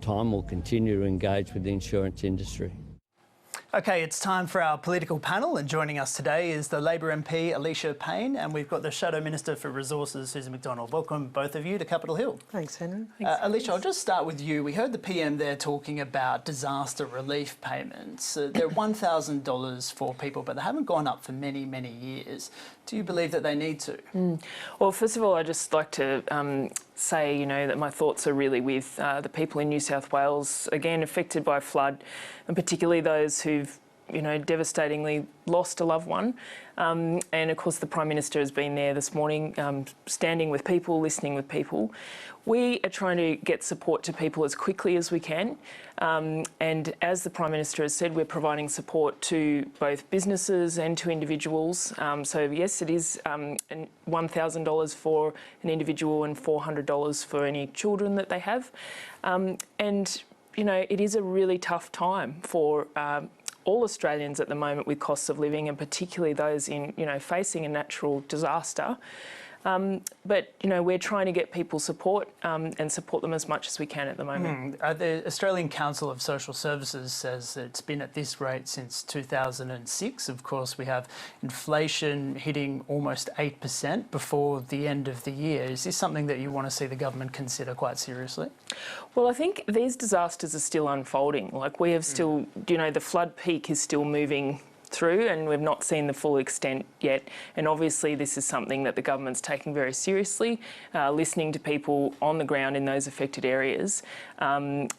Time we'll continue to engage with the insurance industry. Okay, it's time for our political panel, and joining us today is the Labor MP Alicia Payne, and we've got the Shadow Minister for Resources, Susan McDonald. Welcome both of you to Capitol Hill. Thanks, Henry. Alicia, I'll just start with you. We heard the PM there talking about disaster relief payments. They're $1,000 for people, but they haven't gone up for many, many years. Do you believe that they need to? Well, first of all, I'd just like to say, that my thoughts are really with the people in New South Wales, again, affected by flood, and particularly those who've, devastatingly lost a loved one. And of course, the Prime Minister has been there this morning, standing with people, listening with people. We are trying to get support to people as quickly as we can. And as the Prime Minister has said, we're providing support to both businesses and to individuals. So yes, it is $1,000 for an individual and $400 for any children that they have. And, it is a really tough time for all Australians at the moment with costs of living, and particularly those in, facing a natural disaster. But, we're trying to get people support and support them as much as we can at the moment. The Australian Council of Social Services says that it's been at this rate since 2006. Of course, we have inflation hitting almost 8% before the end of the year. Is this something that you want to see the government consider quite seriously? Well, I think these disasters are still unfolding. Like, we have still, the flood peak is still moving through, and we've not seen the full extent yet. And obviously this is something that the government's taking very seriously, listening to people on the ground in those affected areas, and,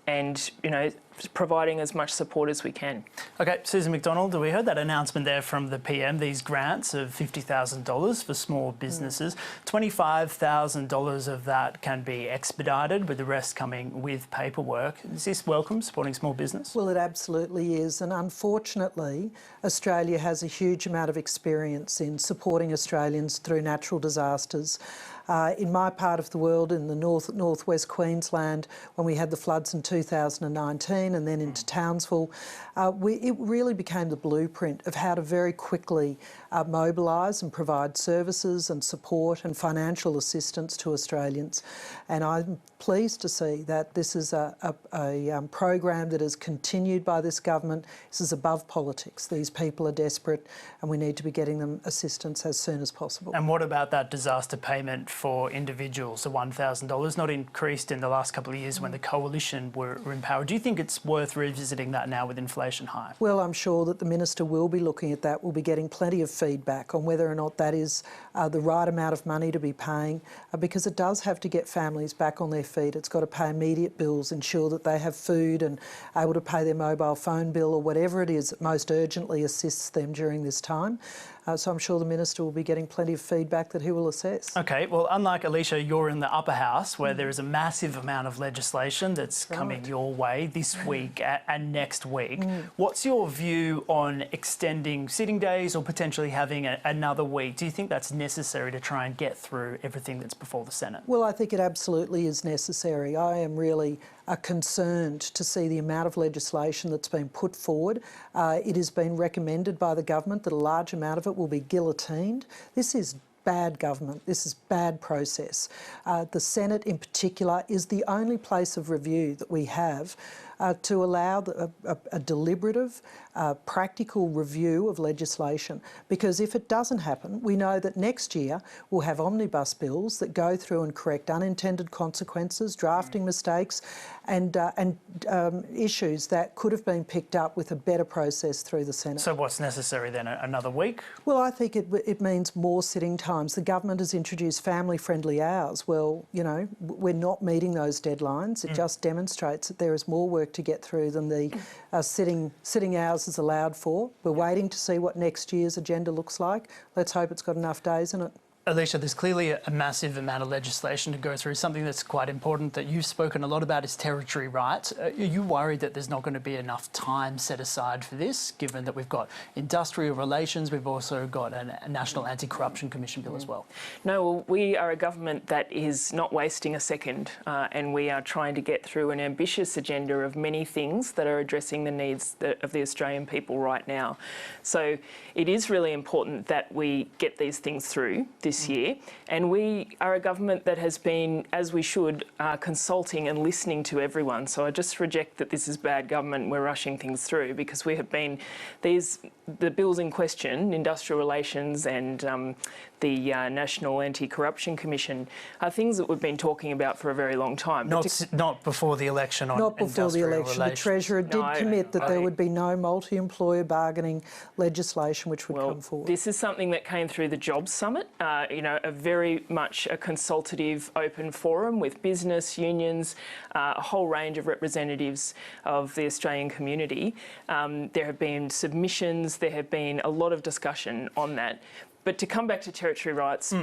providing as much support as we can. Okay, Susan McDonald, we heard that announcement there from the PM, these grants of $50,000 for small businesses. $25,000 of that can be expedited, with the rest coming with paperwork. Is this welcome, supporting small business? Well, it absolutely is. And unfortunately, Australia has a huge amount of experience in supporting Australians through natural disasters. In my part of the world, in the northwest Queensland, when we had the floods in 2019 and then into Townsville, it really became the blueprint of how to very quickly mobilise and provide services and support and financial assistance to Australians. And I'm pleased to see that this is a program that is continued by this government. This is above politics. These people are desperate, and we need to be getting them assistance as soon as possible. And what about that disaster payment for individuals, the $1,000, not increased in the last couple of years when the Coalition were in power? Do you think it's worth revisiting that now with inflation high? Well, I'm sure that the Minister will be looking at that. We'll be getting plenty of feedback on whether or not that is the right amount of money to be paying, because it does have to get families back on their feet. It's got to pay immediate bills, ensure that they have food and able to pay their mobile phone bill or whatever it is that most urgently assists them during this time. So I'm sure the Minister will be getting plenty of feedback that he will assess. Okay, well, unlike Alicia, you're in the upper house where there is a massive amount of legislation that's coming your way this week and next week. What's your view on extending sitting days or potentially having another week? Do you think that's necessary to try and get through everything that's before the Senate? Well, I think it absolutely is necessary. I am really concerned to see the amount of legislation that's been put forward. It has been recommended by the government that a large amount of it will be guillotined. This is bad government. This is bad process. The Senate in particular is the only place of review that we have to allow a deliberative, practical review of legislation. Because if it doesn't happen, we know that next year we'll have omnibus bills that go through and correct unintended consequences, drafting mistakes, and issues that could have been picked up with a better process through the Senate. So what's necessary then? Another week? Well, I think it means more sitting times. The government has introduced family-friendly hours. Well, we're not meeting those deadlines. It just demonstrates that there is more work to get through than the sitting hours is allowed for. We're waiting to see what next year's agenda looks like. Let's hope it's got enough days in it. Alicia, there's clearly a massive amount of legislation to go through. Something that's quite important that you've spoken a lot about is territory rights. Are you worried that there's not going to be enough time set aside for this, given that we've got industrial relations, we've also got a National Anti-Corruption Commission bill as well? No, well, we are a government that is not wasting a second, and we are trying to get through an ambitious agenda of many things that are addressing the needs of the Australian people right now. So it is really important that we get these things through this this year, and we are a government that has been, as we should, consulting and listening to everyone. So I just reject that this is bad government, we're rushing things through, because we have been, the bills in question, industrial relations and the National Anti-Corruption Commission, are things that we've been talking about for a very long time. Not before the election on Not before the election. relations. The Treasurer did commit that there would be no multi-employer bargaining legislation which would come forward. This is something that came through the Jobs Summit, a very much a consultative open forum with business, unions, a whole range of representatives of the Australian community. There have been submissions, there have been a lot of discussion on that. But to come back to territory rights,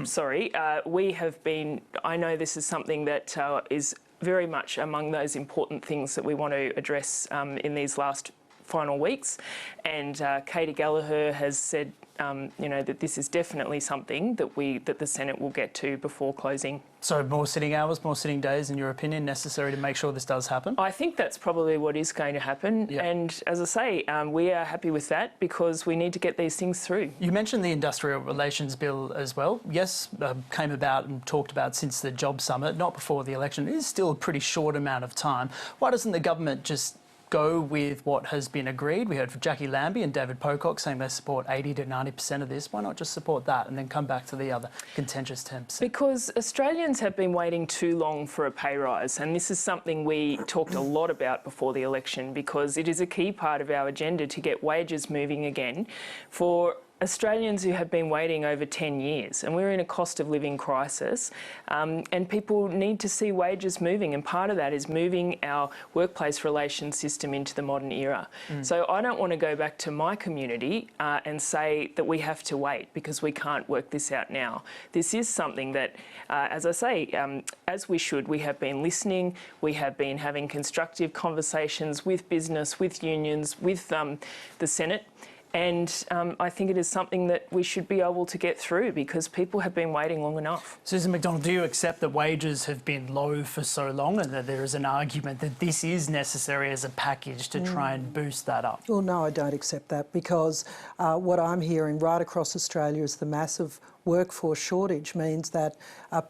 we have been, I know this is something that is very much among those important things that we want to address in these last final weeks. And Katie Gallagher has said, that this is definitely something that the Senate will get to before closing. So more sitting hours, more sitting days, in your opinion, necessary to make sure this does happen? I think that's probably what is going to happen. Yep. And as I say, we are happy with that because we need to get these things through. You mentioned the Industrial Relations Bill as well. Yes, came about and talked about since the Jobs Summit, not before the election. It is still a pretty short amount of time. Why doesn't the government just go with what has been agreed? We heard from Jackie Lambie and David Pocock saying they support 80 to 90% of this. Why not just support that and then come back to the other contentious 10%? Because Australians have been waiting too long for a pay rise, and this is something we talked a lot about before the election because it is a key part of our agenda to get wages moving again for Australians who have been waiting over 10 years, and we're in a cost of living crisis, and people need to see wages moving, and part of that is moving our workplace relations system into the modern era. So I don't want to go back to my community and say that we have to wait because we can't work this out now. This is something that, as I say, as we should, we have been listening, we have been having constructive conversations with business, with unions, with the Senate. And I think it is something that we should be able to get through because people have been waiting long enough. Susan McDonald, do you accept that wages have been low for so long and that there is an argument that this is necessary as a package to try and boost that up? Well, no, I don't accept that because what I'm hearing right across Australia is the massive workforce shortage means that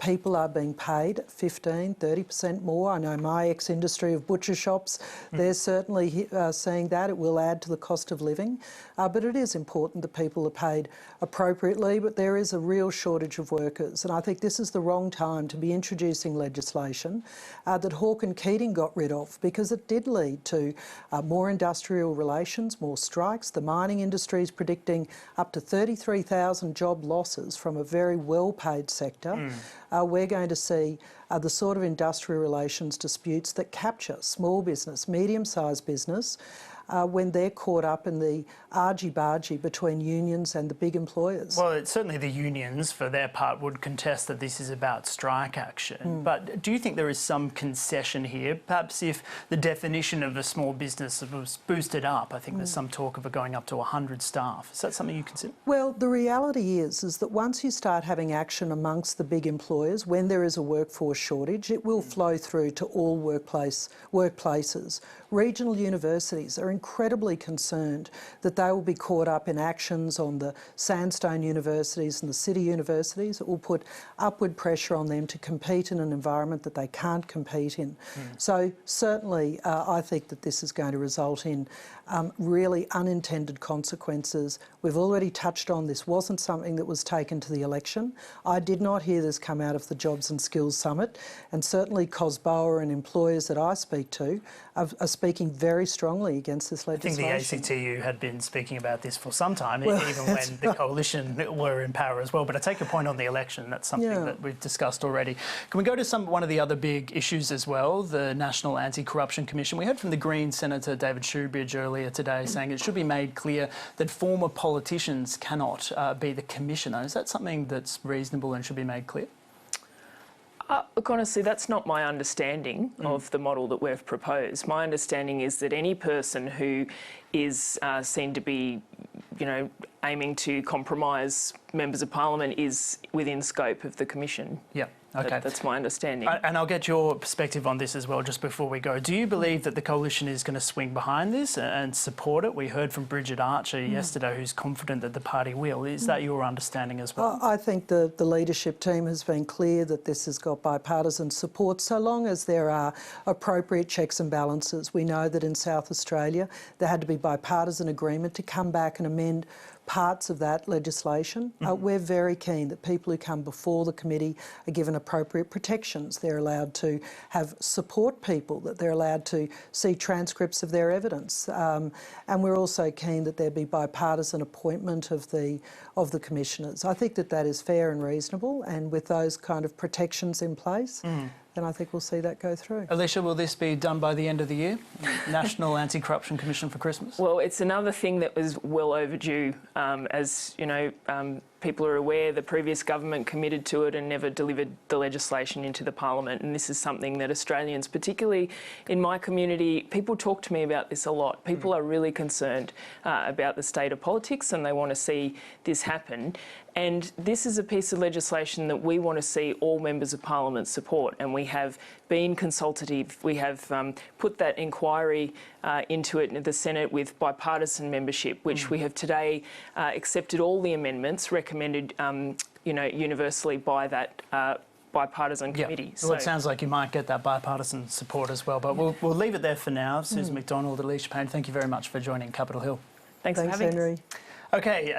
people are being paid 15, 30% more. I know my ex-industry of butcher shops, they're certainly seeing that. It will add to the cost of living. But it is important that people are paid appropriately, but there is a real shortage of workers. And I think this is the wrong time to be introducing legislation that Hawke and Keating got rid of because it did lead to more industrial relations, more strikes. The mining industry is predicting up to 33,000 job losses from a very well-paid sector. We're going to see the sort of industrial relations disputes that capture small business, medium-sized business, when they're caught up in the argy-bargy between unions and the big employers. Well, certainly the unions, for their part, would contest that this is about strike action. But do you think there is some concession here? Perhaps if the definition of a small business was boosted up, I think there's some talk of it going up to 100 staff. Is that something you consider? Well, the reality is that once you start having action amongst the big employers, when there is a workforce shortage, it will flow through to all workplaces. Regional universities are incredibly concerned that they will be caught up in actions on the sandstone universities and the city universities. It will put upward pressure on them to compete in an environment that they can't compete in. So certainly I think that this is going to result in really unintended consequences. We've already touched on this wasn't something that was taken to the election. I did not hear this come out of the Jobs and Skills Summit, and certainly COSBOA and employers that I speak to are speaking very strongly against this legislation. I think the ACTU had been speaking about this for some time, even when the coalition were in power as well. But I take your point on the election. That's something that we've discussed already. Can we go to one of the other big issues as well, the National Anti-Corruption Commission? We heard from the Green Senator David Shoebridge earlier today saying it should be made clear that former politicians cannot be the commissioner. Is that something that's reasonable and should be made clear? Look, honestly, that's not my understanding of the model that we've proposed. My understanding is that any person who is seen to be, aiming to compromise members of parliament is within scope of the commission. Yeah. Okay. That's my understanding. And I'll get your perspective on this as well just before we go. Do you believe that the coalition is going to swing behind this and support it? We heard from Bridget Archer yesterday, who's confident that the party will. Is that your understanding as well? I think the leadership team has been clear that this has got bipartisan support so long as there are appropriate checks and balances. We know that in South Australia there had to be bipartisan agreement to come back and amend parts of that legislation. We're very keen that people who come before the committee are given appropriate protections. They're allowed to have support people, that they're allowed to see transcripts of their evidence. And we're also keen that there be bipartisan appointment of the commissioners. I think that is fair and reasonable, and with those kind of protections in place, then I think we'll see that go through. Alicia, will this be done by the end of the year? National Anti-Corruption Commission for Christmas? Well, it's another thing that was well overdue. As you know, people are aware, the previous government committed to it and never delivered the legislation into the parliament. And this is something that Australians, particularly in my community, people talk to me about this a lot. People are really concerned about the state of politics, and they want to see this happen. And this is a piece of legislation that we want to see all members of parliament support. And we have been consultative. We have put that inquiry into it in the Senate with bipartisan membership, which we have today accepted all the amendments recommended, universally by that bipartisan committee. Well, it sounds like you might get that bipartisan support as well. But we'll leave it there for now. Susan McDonald, Alicia Payne, thank you very much for joining Capitol Hill. Thanks for having us. Henry. Okay.